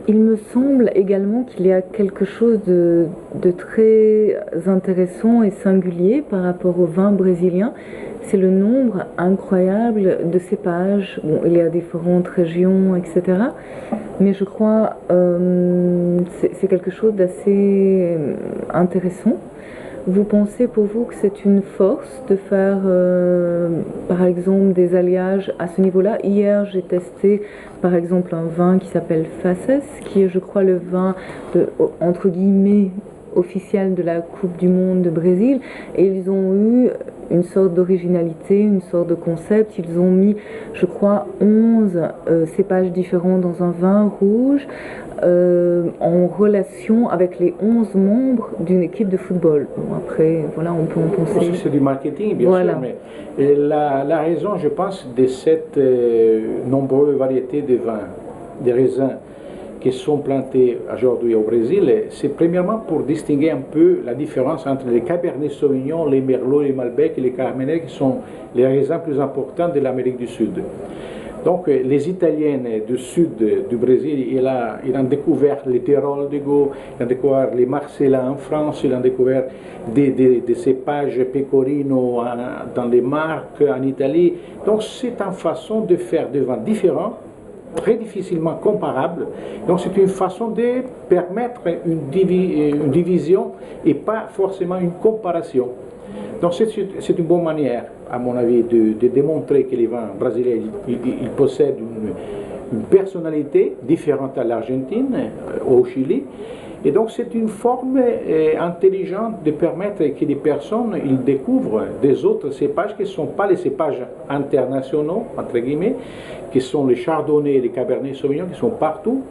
Il me semble également qu'il y a quelque chose de très intéressant et singulier par rapport au vin brésilien. C'est le nombre incroyable de cépages. Bon, il y a différentes régions, etc. Mais je crois c'est quelque chose d'assez intéressant. Vous pensez pour vous que c'est une force de faire, par exemple, des alliages à ce niveau-là? Hier, j'ai testé, par exemple, un vin qui s'appelle Faces, qui est, je crois, le vin, entre guillemets, officiel de la Coupe du Monde de Brésil. Et ils ont eu une sorte d'originalité, une sorte de concept. Ils ont mis, je crois, 11 cépages différents dans un vin rouge, en relation avec les 11 membres d'une équipe de football. Bon, après, voilà, on peut en penser. C'est du marketing, bien voilà. sûr, mais la raison, je pense, de cette nombreuse variété de vins, de raisins qui sont plantés aujourd'hui au Brésil, c'est premièrement pour distinguer un peu la différence entre les Cabernet Sauvignon, les Merlot, les Malbec et les Carmenère, qui sont les raisins plus importants de l'Amérique du Sud. Donc, les Italiens du sud du Brésil, ils ont découvert les Tyrol de Gaulle, ils ont découvert les Marcellins en France, ils ont découvert des cépages Pecorino dans les Marques en Italie. Donc, c'est une façon de faire des vins différents, très difficilement comparables. Donc, c'est une façon de permettre une division et pas forcément une comparaison. Donc c'est une bonne manière, à mon avis, de démontrer que les vins brésiliens ils possèdent une personnalité différente à l'Argentine, au Chili. Et donc c'est une forme intelligente de permettre que les personnes ils découvrent des autres cépages qui ne sont pas les cépages internationaux, entre guillemets, qui sont les Chardonnay et les Cabernet Sauvignon, qui sont partout.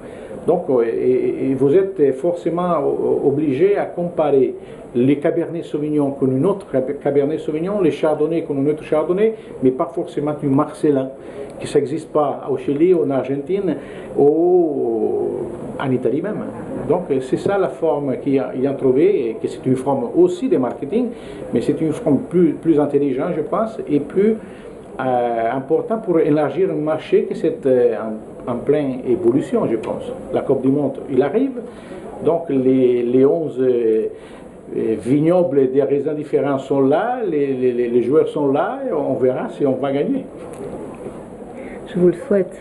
Donc et vous êtes forcément obligé à comparer les Cabernet Sauvignon avec une autre Cabernet Sauvignon, les Chardonnay avec un autre Chardonnay, mais pas forcément du Marcellin, qui n'existe pas au Chili, en Argentine ou en Italie même. Donc c'est ça la forme qu'ils ont trouvée, et que c'est une forme aussi de marketing, mais c'est une forme plus intelligente, je pense, et plus importante pour élargir un marché qui est en pleine évolution, je pense. La Coupe du Monde, il arrive, donc les 11 vignobles des raisins différents sont là, les joueurs sont là, et on verra si on va gagner. Je vous le souhaite.